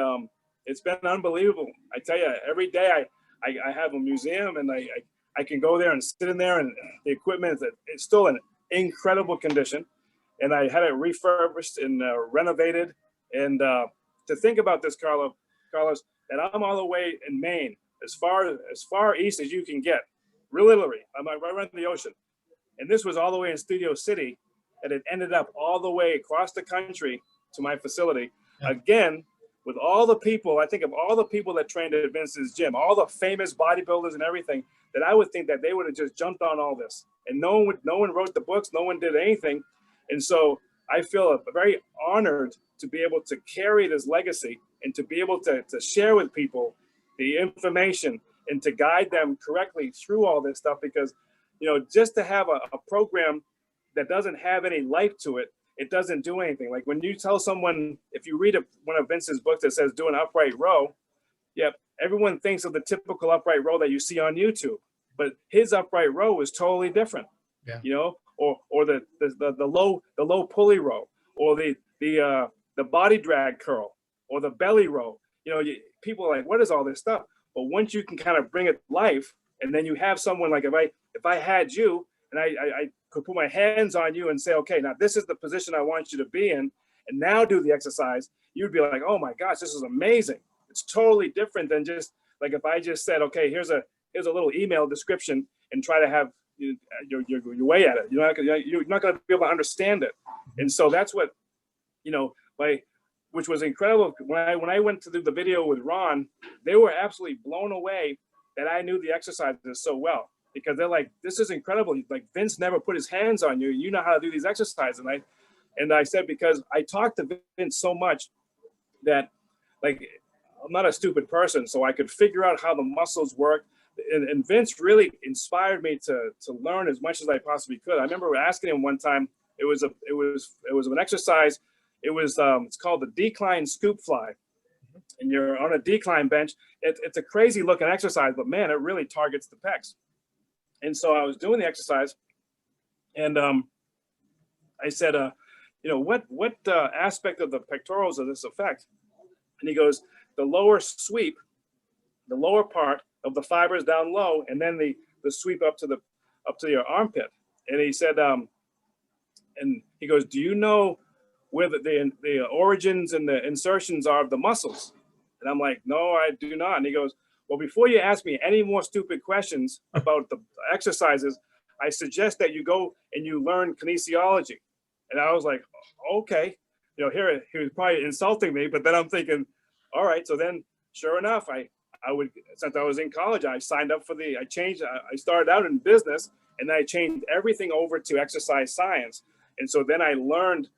it's been unbelievable. I tell you, every day I have a museum, and I can go there and sit in there, and the equipment it's still in incredible condition. And I had it refurbished and renovated. And to think about this, Carlos, that I'm all the way in Maine, as far east as you can get, literally, I'm right around the ocean. And this was all the way in Studio City, and it ended up all the way across the country to my facility. Yeah. Again, with all the people, I think of all the people that trained at Vince's gym, all the famous bodybuilders and everything, that I would think that they would have just jumped on all this. And no one wrote the books, no one did anything. And so I feel very honored to be able to carry this legacy and to be able to share with people the information and to guide them correctly through all this stuff. Because, you know, just to have a program that doesn't have any life to it, it doesn't do anything. Like when you tell someone, if you read one of Vince's books that says do an upright row, yep, everyone thinks of the typical upright row that you see on YouTube, but his upright row is totally different. Yeah. You know, or the low pulley row, or the body drag curl, or the belly row. You know, people are like, what is all this stuff? But once you can kind of bring it to life, and then you have someone like, if I had you and I could put my hands on you and say, okay, now this is the position I want you to be in, and now do the exercise, you'd be like, oh my gosh, this is amazing. It's totally different than just like if I just said, okay, here's a little email description and try to have your way at it. You're not going to be able to understand it. And so that's what, you know, which was incredible. When I went to do the video with Ron, they were absolutely blown away that I knew the exercises so well, because they're like, this is incredible. Like Vince never put his hands on you. You know how to do these exercises. And I said, because I talked to Vince so much that, like, I'm not a stupid person, so I could figure out how the muscles work. And Vince really inspired me to learn as much as I possibly could. I remember asking him one time, it was an exercise. It's called the decline scoop fly. And you're on a decline bench. It's a crazy looking exercise, but man, it really targets the pecs. And so I was doing the exercise, and I said, you know, what aspect of the pectorals does this affect? And he goes, the lower sweep, the lower part of the fibers down low, and then the sweep up to your armpit. And he said, and he goes, do you know where the origins and the insertions are of the muscles? And I'm like, no, I do not. And he goes, well, before you ask me any more stupid questions about the exercises, I suggest that you go and you learn kinesiology. And I was like, okay, you know, here he was probably insulting me, but then I'm thinking, all right. So then, sure enough, I would, since I was in college, I signed up for I started out in business, and then I changed everything over to exercise science. And so then I learned,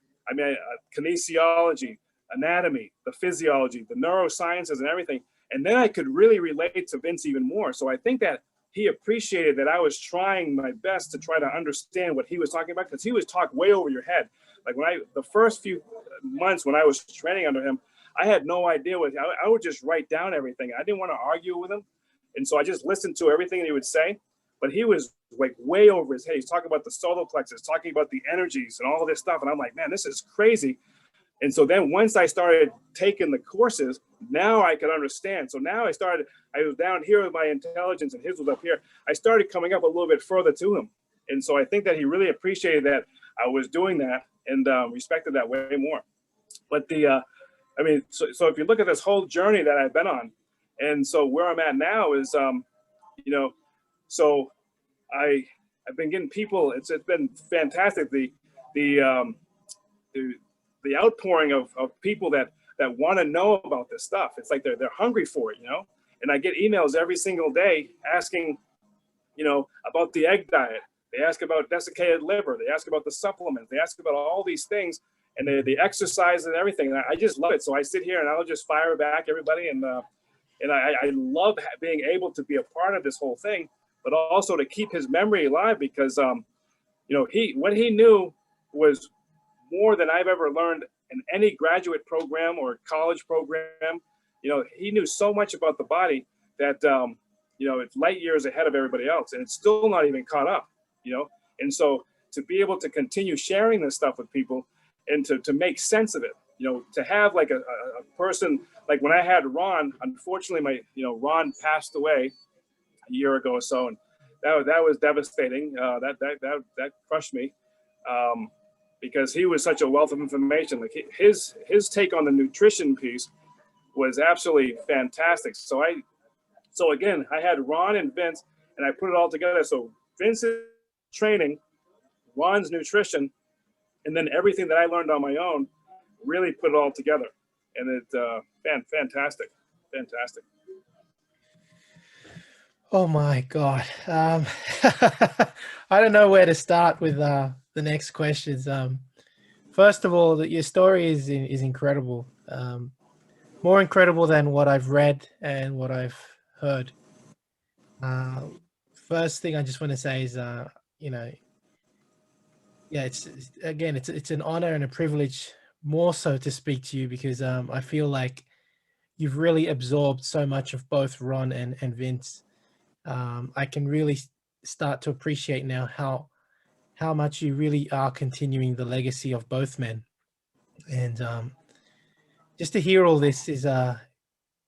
kinesiology, anatomy, the physiology, the neurosciences and everything. And then I could really relate to Vince even more. So I think that he appreciated that I was trying my best to try to understand what he was talking about, because he was talking way over your head. Like the first few months when I was training under him, I had no idea I would just write down everything. I didn't want to argue with him. And so I just listened to everything that he would say, but he was like way over his head. He's talking about the solar plexus, talking about the energies and all this stuff. And I'm like, man, this is crazy. And so then once I started taking the courses, now I could understand. So now I was down here with my intelligence and his was up here. I started coming up a little bit further to him. And so I think that he really appreciated that I was doing that and respected that way more. But so if you look at this whole journey that I've been on, and so where I'm at now is, you know, so I've been getting people, it's been fantastic. The outpouring of people that want to know about this stuff. It's like they're hungry for it, you know? And I get emails every single day asking, you know, about the egg diet. They ask about desiccated liver. They ask about the supplements. They ask about all these things and the exercise and everything. And I just love it. So I sit here and I'll just fire back everybody. And I love being able to be a part of this whole thing, but also to keep his memory alive, because, you know, what he knew was more than I've ever learned in any graduate program or college program. You know, he knew so much about the body that, you know, it's light years ahead of everybody else, and it's still not even caught up, you know? And so to be able to continue sharing this stuff with people and to make sense of it, you know, to have like a person, like when I had Ron, unfortunately, Ron passed away a year ago or so, and that was devastating. That crushed me. Because he was such a wealth of information. Like his take on the nutrition piece was absolutely fantastic. So again, I had Ron and Vince, and I put it all together. So Vince's training, Ron's nutrition, and then everything that I learned on my own, really put it all together. and it fantastic. Oh my God. I don't know where to start with the next questions. First of all, your story is incredible. More incredible than what I've read and what I've heard. First thing I just want to say is, it's an honor and a privilege, more so, to speak to you, because I feel like you've really absorbed so much of both Ron and Vince. I can really start to appreciate now how much you really are continuing the legacy of both men. And just to hear all this is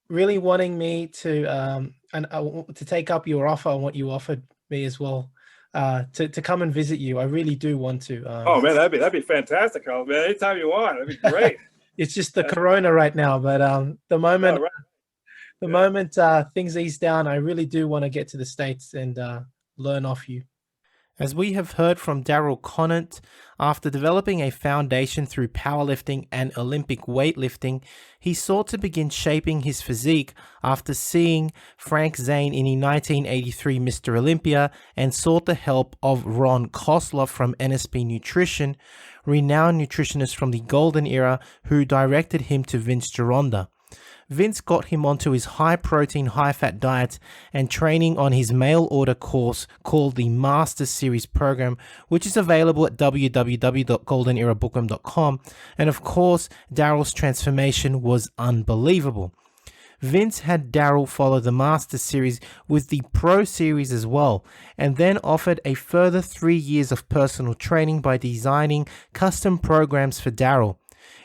really wanting me to to take up your offer and what you offered me as well, to come and visit you. I really do want to. Oh man, that'd be fantastic, Carl. Man, anytime you want, that'd be great. It's just the corona right now, but the moment moment things ease down, I really do want to get to the States and learn off you. As we have heard from Daryl Conant, after developing a foundation through powerlifting and Olympic weightlifting, he sought to begin shaping his physique after seeing Frank Zane in the 1983 Mr. Olympia and sought the help of Ron Kosloff from NSP Nutrition, renowned nutritionist from the golden era who directed him to Vince Gironda. Vince got him onto his high-protein, high-fat diet and training on his mail-order course called the Master Series program, which is available at www.goldenerabookworm.com. And of course, Daryl's transformation was unbelievable. Vince had Daryl follow the Master Series with the Pro Series as well, and then offered a further 3 years of personal training by designing custom programs for Daryl.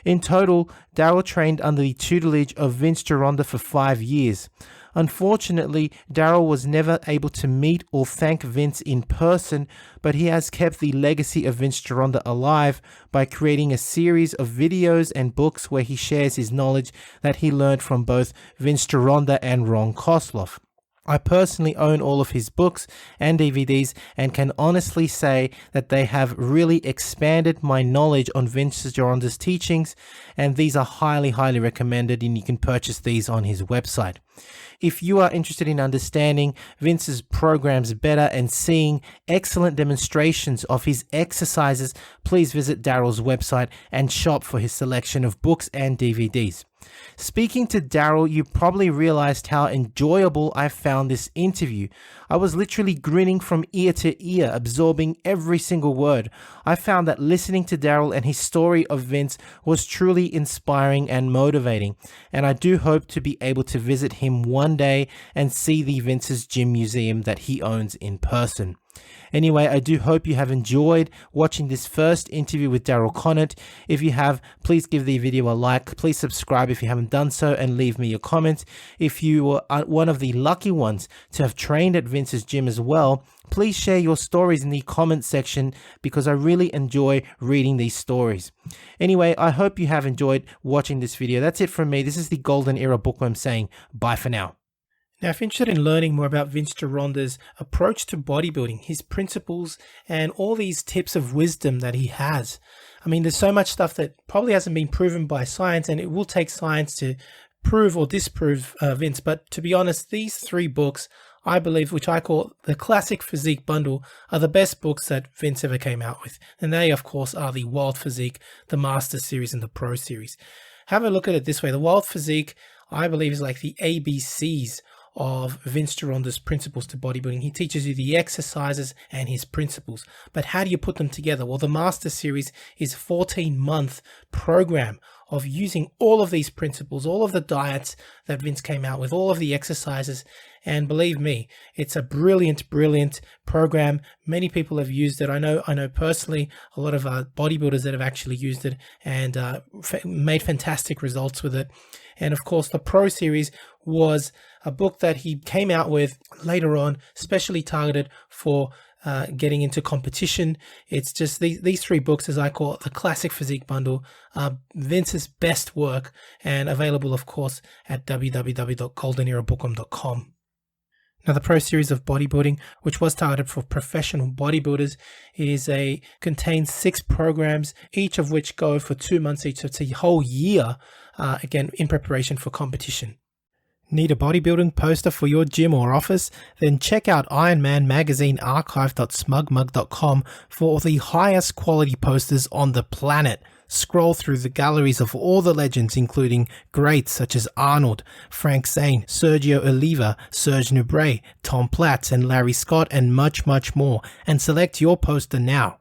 In total, Daryl trained under the tutelage of Vince Gironda for 5 years. Unfortunately, Daryl was never able to meet or thank Vince in person, but he has kept the legacy of Vince Gironda alive by creating a series of videos and books where he shares his knowledge that he learned from both Vince Gironda and Ron Kosloff. I personally own all of his books and DVDs and can honestly say that they have really expanded my knowledge on Vince Gironda's teachings, and these are highly, highly recommended, and you can purchase these on his website. If you are interested in understanding Vince's programs better and seeing excellent demonstrations of his exercises, please visit Daryl's website and shop for his selection of books and DVDs. Speaking to Daryl, you probably realized how enjoyable I found this interview. I was literally grinning from ear to ear, absorbing every single word. I found that listening to Daryl and his story of Vince was truly inspiring and motivating, and I do hope to be able to visit him one day and see the Vince's Gym Museum that he owns in person. Anyway, I do hope you have enjoyed watching this first interview with Daryl Conant. If you have, please give the video a like. Please subscribe if you haven't done so and leave me your comments. If you were one of the lucky ones to have trained at Vince's gym as well, please share your stories in the comment section because I really enjoy reading these stories. Anyway, I hope you have enjoyed watching this video. That's it from me. This is the Golden Era Bookworm saying bye for now. Now, if you're interested in learning more about Vince Gironda's approach to bodybuilding, his principles, and all these tips of wisdom that he has, I mean, there's so much stuff that probably hasn't been proven by science, and it will take science to prove or disprove Vince. But to be honest, these 3 books, I believe, which I call the Classic Physique Bundle, are the best books that Vince ever came out with. And they, of course, are the Wild Physique, the Master Series, and the Pro Series. Have a look at it this way. The Wild Physique, I believe, is like the ABCs of Vince Gironda's principles to bodybuilding. He teaches you the exercises and his principles, but how do you put them together? Well, the Master Series is a 14-month program of using all of these principles, all of the diets that Vince came out with, all of the exercises, and believe me, it's a brilliant, brilliant program. Many people have used it. I know personally a lot of bodybuilders that have actually used it and made fantastic results with it. And of course, the Pro Series was a book that he came out with later on, specially targeted for getting into competition. It's just these 3 books, as I call it, the Classic Physique Bundle, Vince's best work, and available, of course, at www.goldenerabookworm.com. Now, the Pro Series of Bodybuilding, which was targeted for professional bodybuilders, contains 6 programs, each of which go for 2 months each. So it's a whole year, again, in preparation for competition. Need a bodybuilding poster for your gym or office? Then check out Ironman Magazine archive.smugmug.com for the highest quality posters on the planet. Scroll through the galleries of all the legends, including greats such as Arnold, Frank Zane, Sergio Oliva, Serge Nubret, Tom Platz, and Larry Scott, and much, much more, and select your poster now.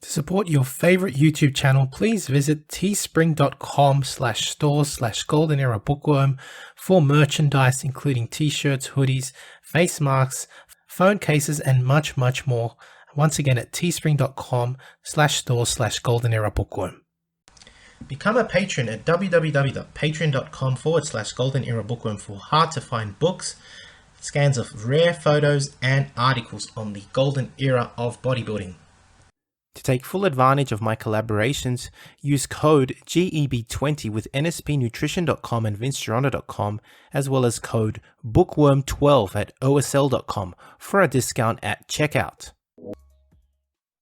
To support your favorite YouTube channel, please visit teespring.com/store/Golden Era Bookworm for merchandise, including t-shirts, hoodies, face masks, phone cases, and much, much more. Once again at teespring.com/store/Golden Era Bookworm. Become a patron at www.patreon.com/Golden Era Bookworm for hard to find books, scans of rare photos, and articles on the Golden Era of bodybuilding. To take full advantage of my collaborations, use code GEB20 with NSPnutrition.com and VinceGironda.com, as well as code Bookworm12 at OSL.com for a discount at checkout.